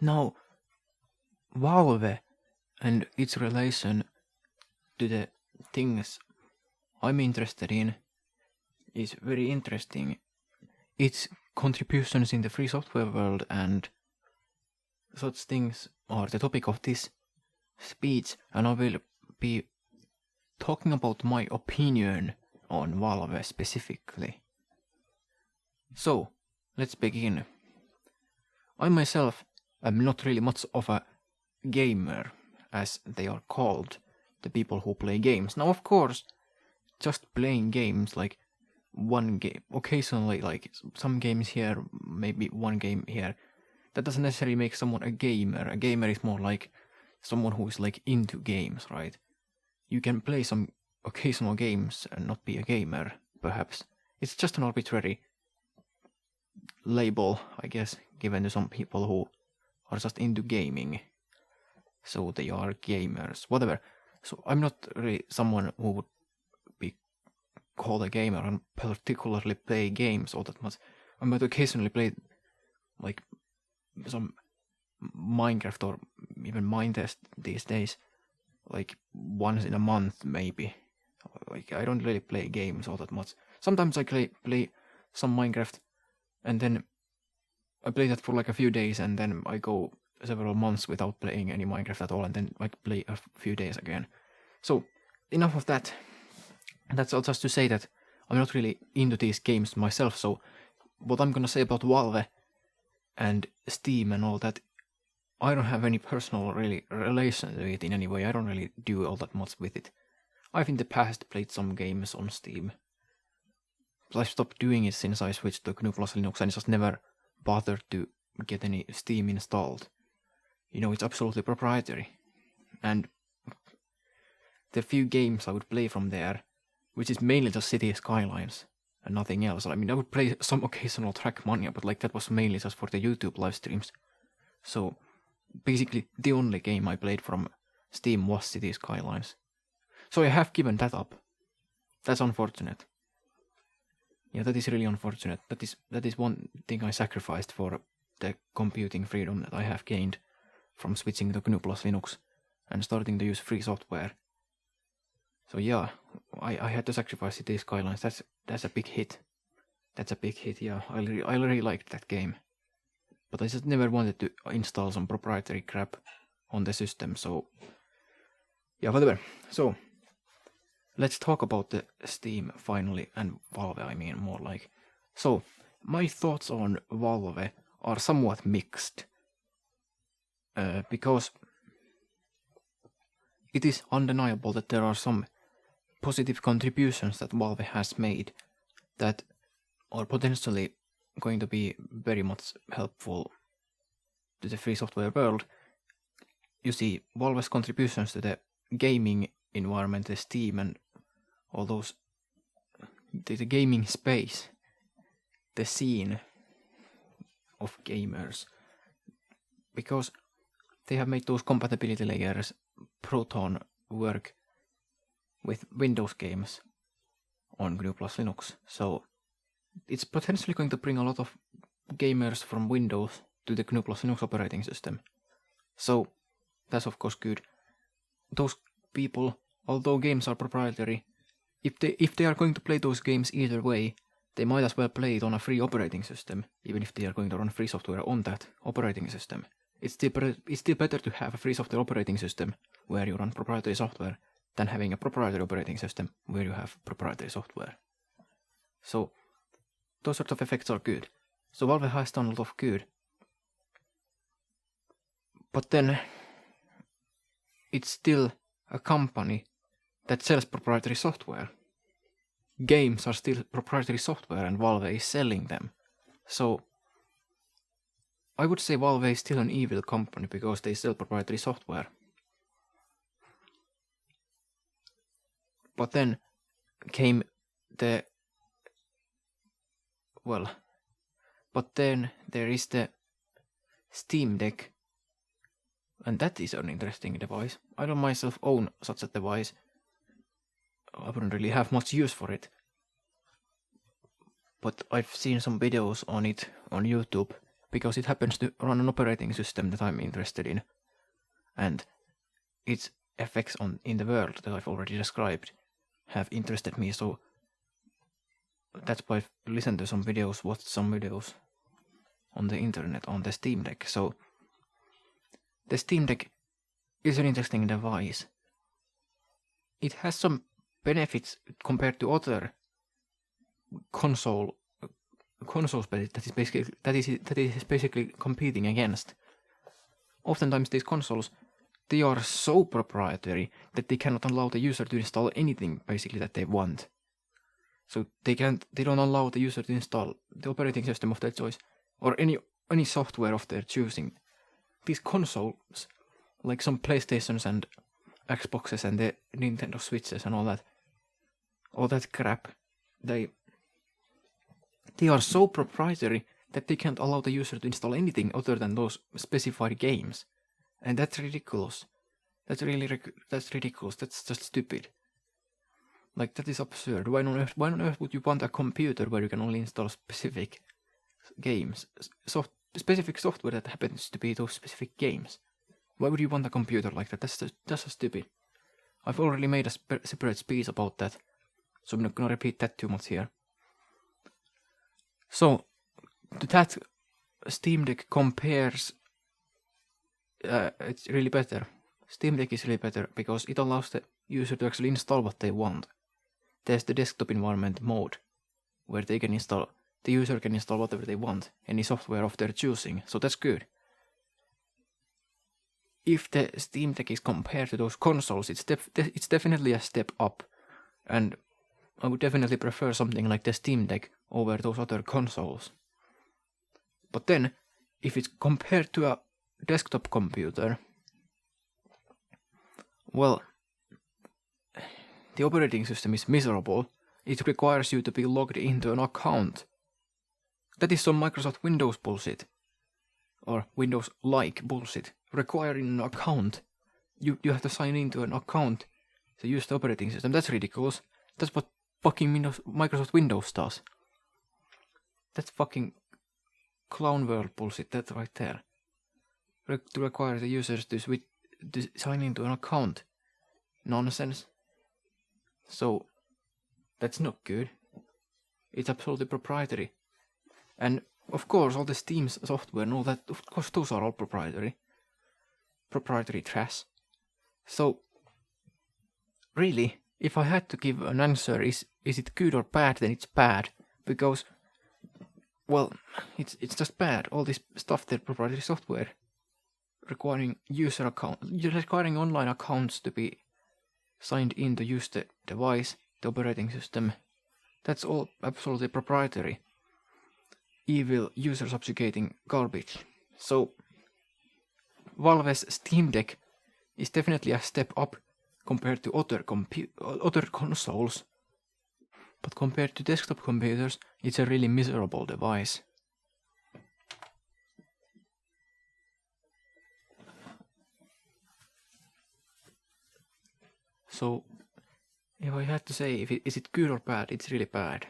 Now, Valve and its relation to the things I'm interested in is very interesting. Its contributions in the free software world and such things are the topic of this speech, and I will be talking about my opinion on Valve specifically. So, let's begin. I myself am not really much of a gamer, as they are called, the people who play games. Now, of course, just playing games, like one game, occasionally, like some games here, maybe one game here, that doesn't necessarily make someone a gamer. A gamer is more like someone who is like into games, right? You can play some occasional games and not be a gamer, perhaps. It's just an arbitrary label, I guess, given to some people who are just into gaming. So they are gamers, whatever. So I'm not really someone who would be called a gamer and particularly play games all that much. I might occasionally play like some Minecraft or even Minetest these days, like once in a month maybe. Like I don't really play games all that much. Sometimes I play some Minecraft and then I play that for like a few days and then I go several months without playing any Minecraft at all and then like play a few days again. So enough of that. That's all just to say that I'm not really into these games myself, so what I'm gonna say about Valve and Steam and all that, I don't have any personal really relation to it in any way. I don't really do all that much with it. I've in the past played some games on Steam, but I've stopped doing it since I switched to GNU plus Linux and just never bothered to get any Steam installed. You know, it's absolutely proprietary. And the few games I would play from there, which is mainly just City Skylines and nothing else. I mean, I would play some occasional Trackmania, but like that was mainly just for the YouTube live streams. So basically, the only game I played from Steam was City Skylines. So I have given that up. That's unfortunate. Yeah, that is really unfortunate. That is one thing I sacrificed for the computing freedom that I have gained from switching to GNU plus Linux and starting to use free software. So yeah, I had to sacrifice City Skylines. That's a big hit. That's a big hit, yeah. I really liked that game. But I just never wanted to install some proprietary crap on the system, so yeah, whatever. So let's talk about the Steam finally, and Valve I mean more like. So my thoughts on Valve are somewhat mixed. Because it is undeniable that there are some positive contributions that Valve has made that are potentially going to be very much helpful to the free software world. You see, Valve's contributions to the gaming environment, the Steam and all those, the gaming space, the scene of gamers, because they have made those compatibility layers, Proton, work with Windows games on GNU plus Linux. So it's potentially going to bring a lot of gamers from Windows to the GNU plus Linux operating system. So that's of course good. Those people, although games are proprietary, if they are going to play those games either way, they might as well play it on a free operating system, even if they are going to run free software on that operating system. It's still better to have a free software operating system where you run proprietary software than having a proprietary operating system where you have proprietary software. So those sorts of effects are good. So Valve has done a lot of good. But then it's still a company that sells proprietary software. Games are still proprietary software and Valve is selling them. So I would say Valve is still an evil company because they sell proprietary software. But then came the... Well, but then there is the Steam Deck, and that is an interesting device. I don't myself own such a device. I wouldn't really have much use for it. But I've seen some videos on it on YouTube, because it happens to run an operating system that I'm interested in, and its effects in the world that I've already described have interested me, so that's why I've listened to some videos, watched some videos on the internet on the Steam Deck. So the Steam Deck is an interesting device. It has some benefits compared to other consoles that is basically competing against. Oftentimes these consoles, they are so proprietary that they cannot allow the user to install anything basically that they want. So they don't allow the user to install the operating system of their choice or any software of their choosing. These consoles, like some PlayStations and Xboxes and the Nintendo Switches and all that crap, they are so proprietary that they can't allow the user to install anything other than those specified games. And that's ridiculous. That's ridiculous. That's just stupid. Like, that is absurd. Why on earth would you want a computer where you can only install specific games? Specific software that happens to be those specific games. Why would you want a computer like that? That's so stupid. I've already made a separate speech about that, so I'm not gonna repeat that too much here. So, to that, Steam Deck compares... it's really better. Steam Deck is really better because it allows the user to actually install what they want. There's the desktop environment mode, where the user can install whatever they want, any software of their choosing, so that's good. If the Steam Deck is compared to those consoles, it's definitely a step up, and I would definitely prefer something like the Steam Deck over those other consoles. But then, if it's compared to a desktop computer, well, the operating system is miserable. It requires you to be logged into an account. That is some Microsoft Windows bullshit. Or Windows-like bullshit. Requiring an account. You have to sign into an account to use the operating system. That's ridiculous. That's what fucking Microsoft Windows does. That's fucking clown world bullshit, that right there. To require the users to sign into an account. Nonsense. So, that's not good. It's absolutely proprietary. And, of course, all the Steam software and all that, of course, those are all proprietary. Proprietary trash. So, really, if I had to give an answer, is it good or bad, then it's bad. Because, well, it's just bad. All this stuff, that proprietary software, requiring online accounts to be signed in to use the device, the operating system, that's all absolutely proprietary. Evil user-subjugating garbage. So, Valve's Steam Deck is definitely a step up compared to other consoles, but compared to desktop computers, it's a really miserable device. So, if I had to say, is it good or bad, it's really bad.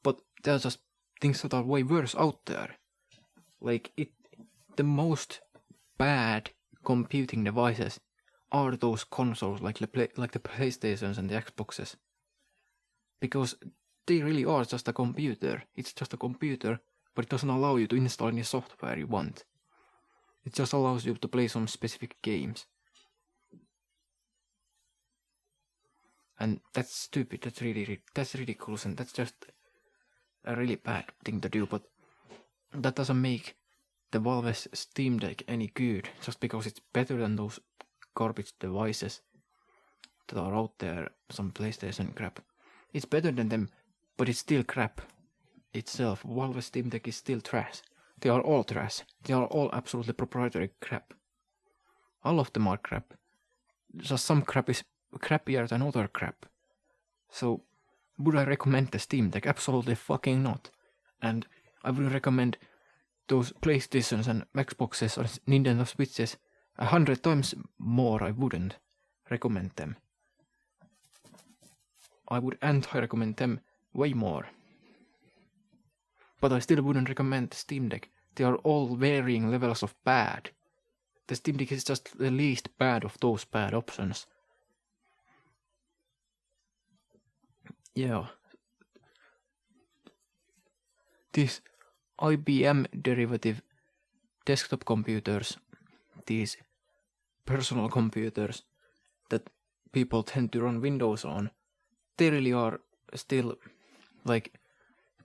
But there's just things that are way worse out there. Like, the most bad computing devices are those consoles, like the PlayStations and the Xboxes. Because they really are just a computer. It's just a computer, but it doesn't allow you to install any software you want. It just allows you to play some specific games. And that's stupid, that's ridiculous, and that's just a really bad thing to do, but that doesn't make the Valve's Steam Deck any good, just because it's better than those garbage devices that are out there, some PlayStation crap. It's better than them, but it's still crap itself. Valve's Steam Deck is still trash. They are all trash. They are all absolutely proprietary crap. All of them are crap. Just some crap is crappier than other crap. So, would I recommend the Steam Deck? Absolutely fucking not. And I would recommend those PlayStations and Xboxes or Nintendo Switches 100 times more. I wouldn't recommend them. I would anti-recommend them way more. But I still wouldn't recommend the Steam Deck they are all varying levels of bad. The Steam Deck is just the least bad of those bad options. Yeah. These IBM derivative desktop computers, these personal computers that people tend to run Windows on, they really are still like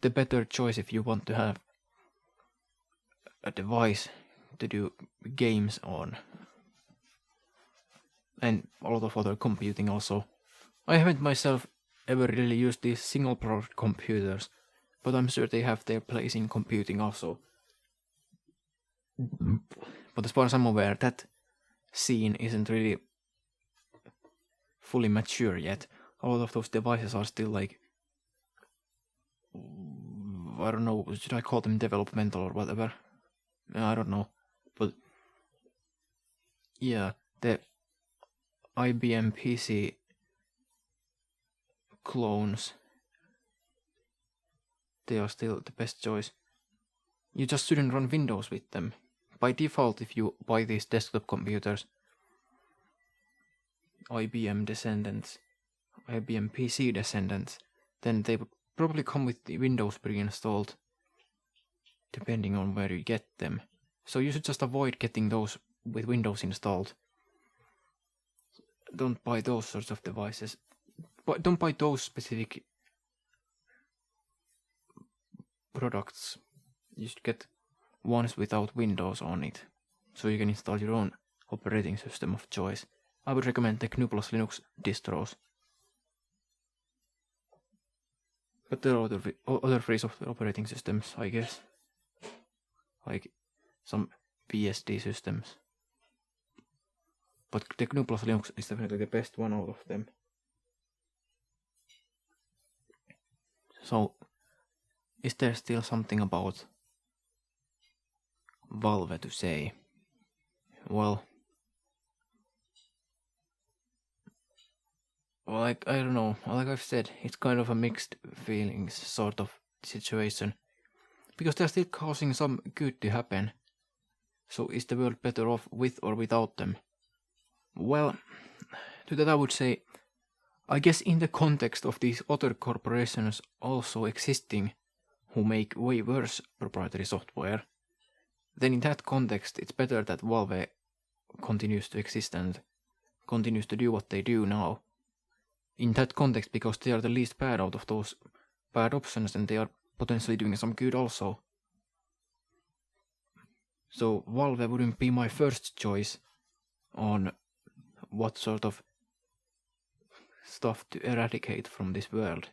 the better choice if you want to have a device to do games on. And a lot of other computing also. I haven't myself ever really used these single product computers, but I'm sure they have their place in computing also. But as far as I'm aware, that scene isn't really fully mature yet. A lot of those devices are still like, I don't know, should I call them developmental or whatever? I don't know. But yeah, the IBM PC clones, they are still the best choice. You just shouldn't run Windows with them. By default, if you buy these desktop computers, IBM descendants, IBM PC descendants, then they would probably come with the Windows pre-installed, depending on where you get them. So you should just avoid getting those with Windows installed. Don't buy those sorts of devices. But don't buy those specific products. You should get ones without Windows on it, so you can install your own operating system of choice. I would recommend the GNU plus Linux distros. But there are other free software operating systems, I guess. Like some BSD systems. But the GNU plus Linux is definitely the best one out of them. So, is there still something about Valve to say? Well, like, I don't know, like I've said, it's kind of a mixed feelings sort of situation. Because they're still causing some good to happen. So is the world better off with or without them? Well, to that I would say, I guess in the context of these other corporations also existing who make way worse proprietary software, then in that context it's better that Valve continues to exist and continues to do what they do now. In that context, because they are the least bad out of those bad options and they are potentially doing some good also. So Valve wouldn't be my first choice on what sort of stuff to eradicate from this world.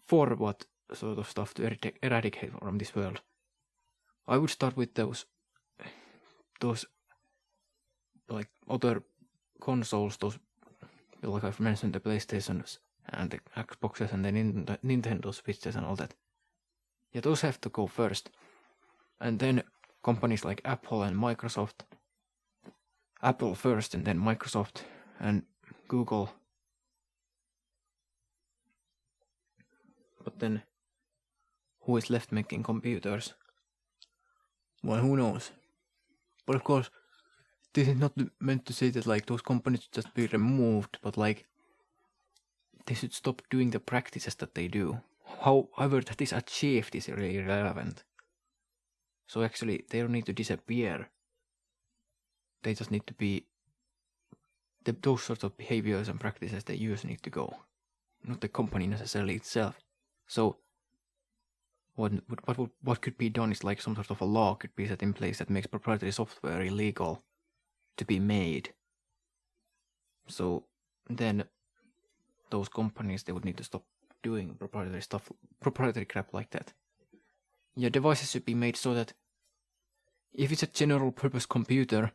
For what sort of stuff to eradicate from this world. I would start with those like other consoles, those, like I've mentioned, the PlayStations and the Xboxes and the Nintendo Switches and all that. Yeah, those have to go first. And then companies like Apple and Microsoft. Apple first and then Microsoft and Google. But then, who is left making computers? Well, who knows? But of course, this is not meant to say that like those companies should just be removed, but like they should stop doing the practices that they do. However that is achieved is really irrelevant. So actually, they don't need to disappear. They just need to be... those sorts of behaviors and practices they use need to go. Not the company necessarily itself. So, what could be done is like some sort of a law could be set in place that makes proprietary software illegal to be made. So, then those companies, they would need to stop doing proprietary crap like that. Yeah, devices should be made so that if it's a general purpose computer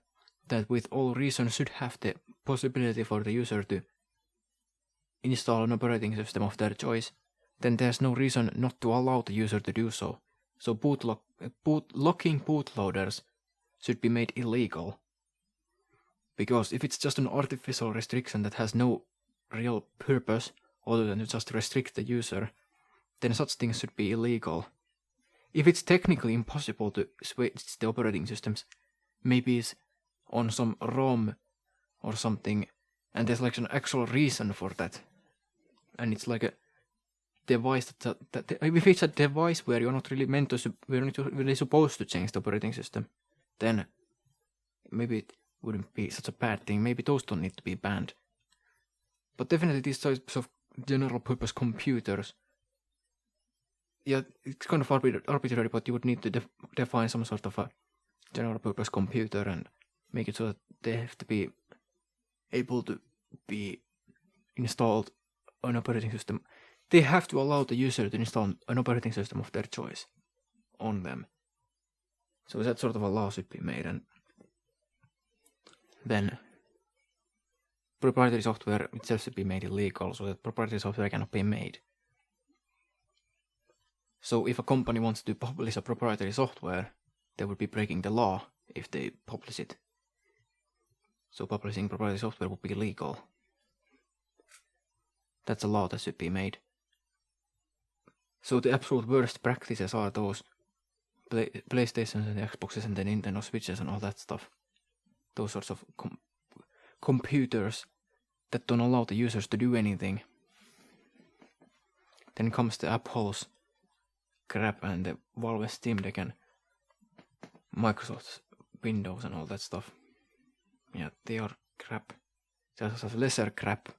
that with all reason should have the possibility for the user to install an operating system of their choice, then there's no reason not to allow the user to do so. So locking bootloaders should be made illegal. Because if it's just an artificial restriction that has no real purpose other than to just restrict the user, then such things should be illegal. if it's technically impossible to switch the operating systems, maybe it's on some ROM or something, and there's like an actual reason for that, and it's like a device that if it's a device where you're not really we're not really supposed to change the operating system, then maybe it wouldn't be such a bad thing. Maybe those don't need to be banned. But definitely these types of general purpose computers, yeah, it's kind of arbitrary, but you would need to define some sort of a general purpose computer and make it so that they have to be able to be installed on an operating system. They have to allow the user to install an operating system of their choice on them. So that sort of a law should be made, and then proprietary software itself should be made illegal so that proprietary software cannot be made. So if a company wants to publish a proprietary software, they would be breaking the law if they publish it. So publishing proprietary software would be illegal. That's a law that should be made. So the absolute worst practices are those PlayStations and the Xboxes and the Nintendo Switches and all that stuff. Those sorts of computers that don't allow the users to do anything. Then comes the Apple's crap and the Valve Steam Deck and Microsoft's Windows and all that stuff. Yeah, they are crap. There's also lesser crap.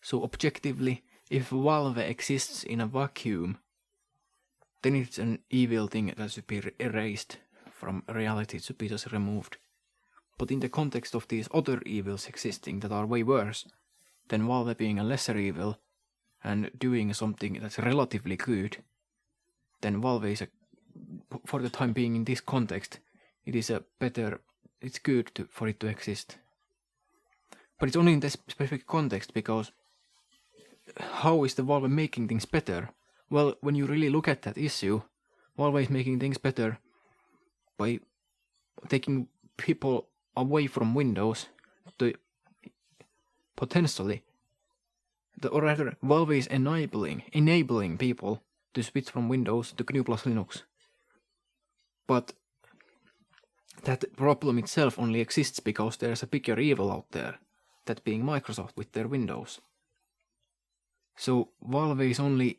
So objectively, if Valve exists in a vacuum, then it's an evil thing that should be erased from reality. It should be just removed. But in the context of these other evils existing that are way worse, then Valve being a lesser evil and doing something that's relatively good, then Valve is for the time being in this context, it's good for it to exist. But it's only in this specific context, because how is the Valve making things better? Well, when you really look at that issue, Valve is making things better by taking people away from Windows to potentially, or rather, Valve is enabling people to switch from Windows to GNU plus Linux. But that problem itself only exists because there's a bigger evil out there, that being Microsoft with their Windows. So Valve is only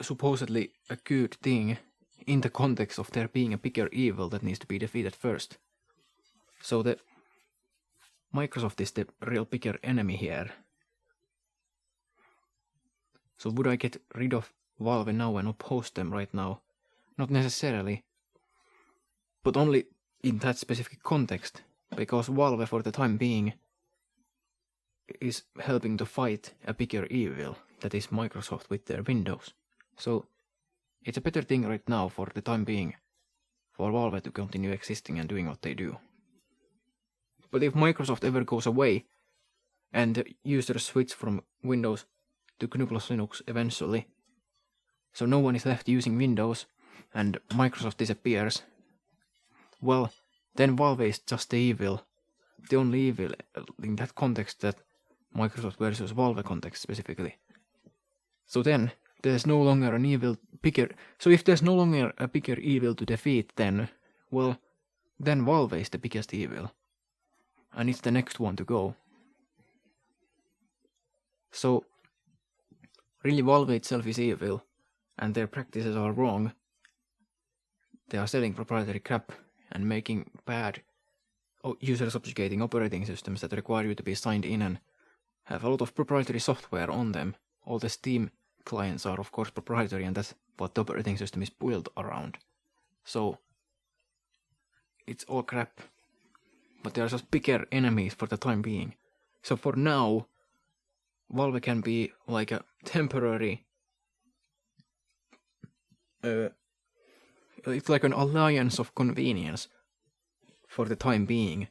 supposedly a good thing in the context of there being a bigger evil that needs to be defeated first. So the Microsoft is the real bigger enemy here. So would I get rid of Valve now and oppose them right now? Not necessarily, but only in that specific context, because Valve for the time being is helping to fight a bigger evil, that is Microsoft with their Windows. So it's a better thing right now for the time being for Valve to continue existing and doing what they do. But if Microsoft ever goes away and the users switch from Windows to GNU plus Linux eventually, so no one is left using Windows and Microsoft disappears, well, then Valve is just the evil, the only evil in that context, that Microsoft versus Valve context specifically. So then there's no longer an evil bigger. So if there's no longer a bigger evil to defeat, then Valve is the biggest evil, and it's the next one to go. So really, Valve itself is evil, and their practices are wrong. They are selling proprietary crap and making bad user-subjugating operating systems that require you to be signed in and have a lot of proprietary software on them. All the Steam clients are of course proprietary, and that's what the operating system is built around. So it's all crap. But there are just bigger enemies for the time being. So for now, Valve can be like a temporary... it's like an alliance of convenience for the time being.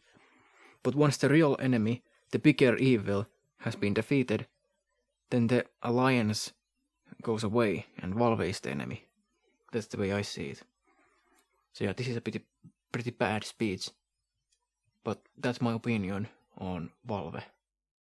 But once the real enemy, the bigger evil, has been defeated, then the alliance goes away and Valve is the enemy. That's the way I see it. So yeah, this is a pretty bad speech, but that's my opinion on Valve.